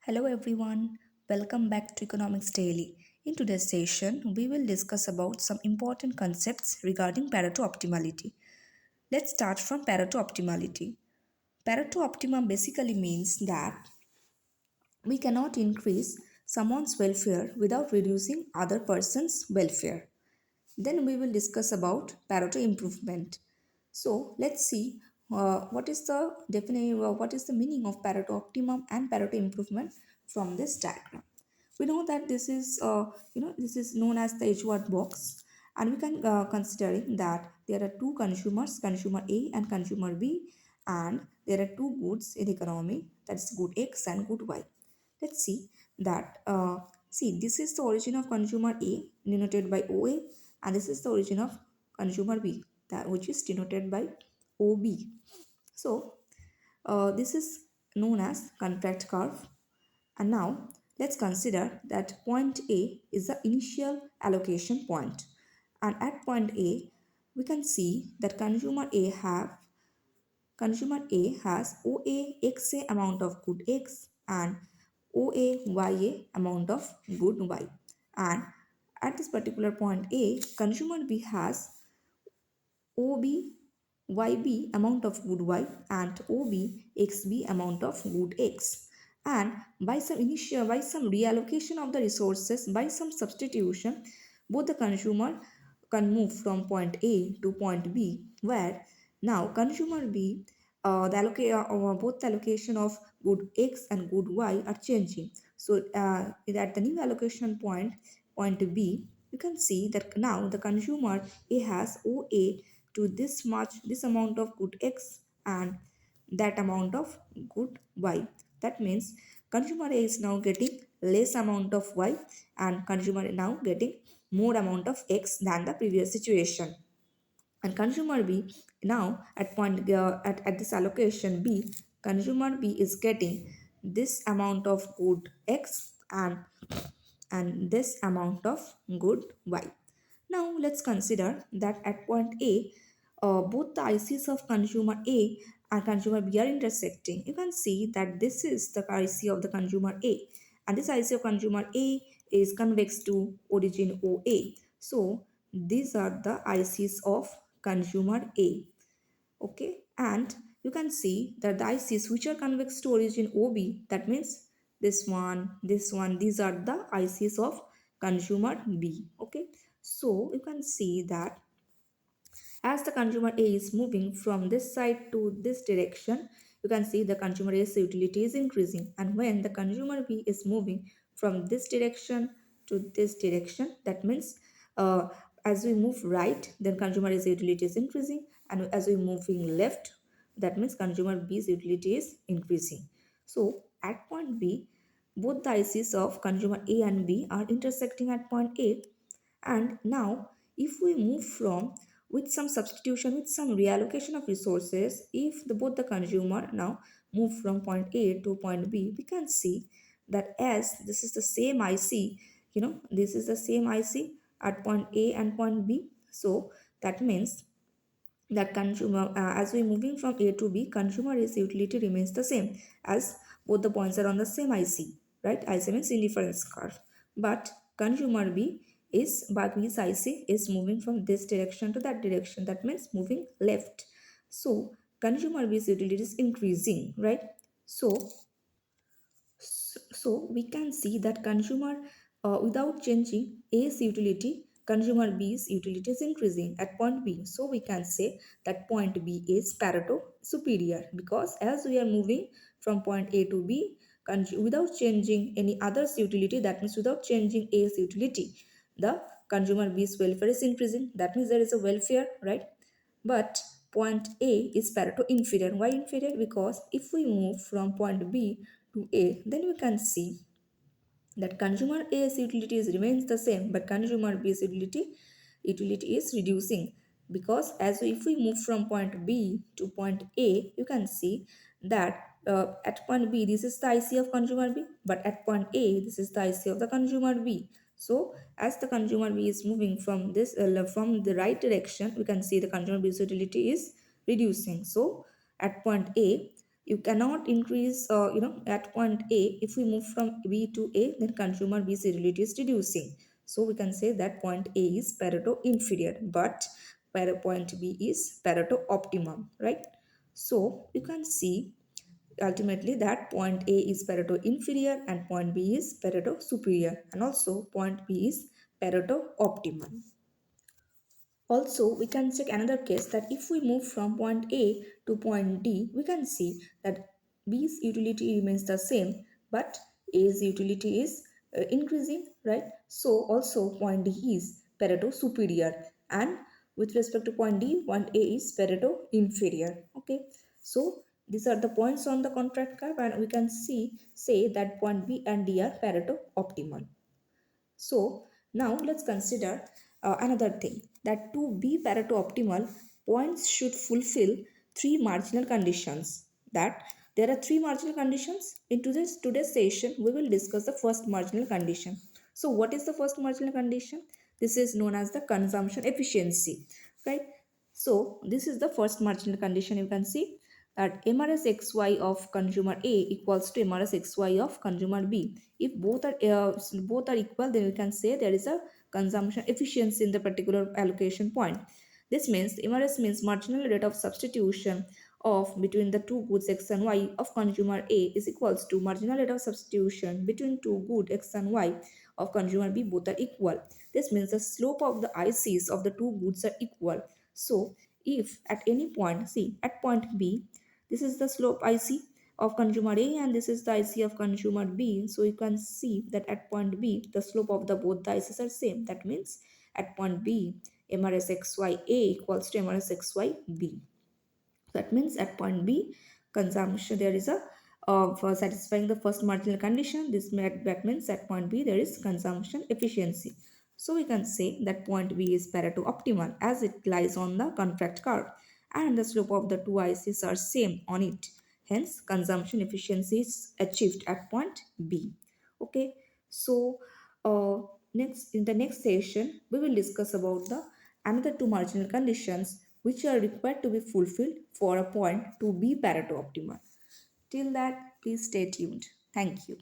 Hello everyone, welcome back to Economics Daily. In today's session, we will discuss about some important concepts regarding Pareto optimality. Let's start from Pareto optimality. Pareto optimum basically means that we cannot increase someone's welfare without reducing other person's welfare. Then we will discuss about Pareto improvement. So let's see what is the definition, what is the meaning of Pareto optimum and Pareto improvement from this diagram. We know that this is known as the Edgeworth box, and we can considering that there are two consumers, consumer A and consumer B, and there are two goods in the economy, that's good X and good Y. Let's see that see, this is the origin of consumer A denoted by OA, and this is the origin of consumer B, that which is denoted by OB. So this is known as contract curve. And now let's consider that point A is the initial allocation point. And at point A, we can see that consumer A has OA XA amount of good X and OA YA amount of good Y. And at this particular point A, consumer B has OB YB amount of good Y and OB XB amount of good X. And by some reallocation of the resources, by some substitution, both the consumer can move from point A to point B, where now consumer B, both the allocation of good X and good Y are changing. So at the new allocation point, point B, you can see that now the consumer A has OA to this amount of good X and that amount of good Y. That means consumer A is now getting less amount of Y and consumer now getting more amount of X than the previous situation. And consumer B now at this allocation B, consumer B is getting this amount of good X and this amount of good Y. Now let's consider that at point A, both the ICs of consumer A and consumer B are intersecting. You can see that this is the IC of the consumer A, and this IC of consumer A is convex to origin OA. So these are the ICs of consumer A. Okay, and you can see that the ICs which are convex to origin OB, that means this one, these are the ICs of consumer B. Okay, so you can see that as the consumer A is moving from this side to this direction, you can see the consumer A's utility is increasing. And when the consumer B is moving from this direction to this direction, that means uh, as we move right, then consumer A's utility is increasing. And as we moving left, that means consumer B's utility is increasing. So at point B, both the ICs of consumer A and B are intersecting at point A, and now if we move from with some substitution, with some reallocation of resources, if both the consumer now move from point A to point B, we can see that as this is the same IC, this is the same IC at point A and point B. So that means that consumer as we moving from A to B, consumer is utility remains the same as both the points are on the same IC, right? IC means indifference curve, but consumer B is by B's IC is moving from this direction to that direction, that means moving left. So consumer B's utility is increasing, right? So we can see that consumer, without changing A's utility, consumer B's utility is increasing at point B. So we can say that point B is Pareto superior, because as we are moving from point A to B without changing any other's utility, that means without changing A's utility, the consumer B's welfare is increasing. That means there is a welfare, right? But point A is Pareto inferior. Why inferior? Because if we move from point B to A, then we can see that consumer A's utility remains the same, but consumer B's utility is reducing, because if we move from point B to point A, you can see that at point B this is the IC of consumer B, but at point A this is the IC of the consumer B. So as the consumer B is moving from from the right direction, we can see the consumer B's utility is reducing. So at point A, You cannot increase, at point A. If we move from B to A, then consumer B's utility is reducing. So we can say that point A is Pareto inferior, but point B is Pareto optimum, right? So you can see ultimately that point A is Pareto inferior and point B is Pareto superior, and also point B is Pareto optimum. Also, we can check another case that if we move from point A to point D, we can see that B's utility remains the same, but A's utility is increasing, right? So also point D is Pareto superior, and with respect to point A is Pareto inferior. Okay, so these are the points on the contract curve, and we can say that point B and D are Pareto optimal. So now let's consider another thing, that to be Pareto optimal, points should fulfill three marginal conditions. That there are three marginal conditions. In today's session, we will discuss the first marginal condition. So what is the first marginal condition? This is known as the consumption efficiency, right? So this is the first marginal condition. You can see that MRS of consumer A equals to MRS of consumer B. If both are equal, then we can say there is a consumption efficiency in the particular allocation point. This means MRS means marginal rate of substitution of between the two goods X and Y of consumer A is equals to marginal rate of substitution between two goods X and Y of consumer B, both are equal. This means the slope of the ICs of the two goods are equal. So if at any point, see at point B, this is the slope IC of consumer A and this is the IC of consumer B. So you can see that at point B, the slope of the both the ICs are same. That means at point B, MRS A equals to MRS B. That means at point B, consumption there is a for satisfying the first marginal condition. That means at point B there is consumption efficiency. So we can say that point B is Pareto optimal as it lies on the contract curve and the slope of the two ICs are same on it. Hence, consumption efficiency is achieved at point B. Okay, so uh, next in the next session we will discuss about the another two marginal conditions which are required to be fulfilled for a point to be Pareto optimal. Till that, please stay tuned. Thank you.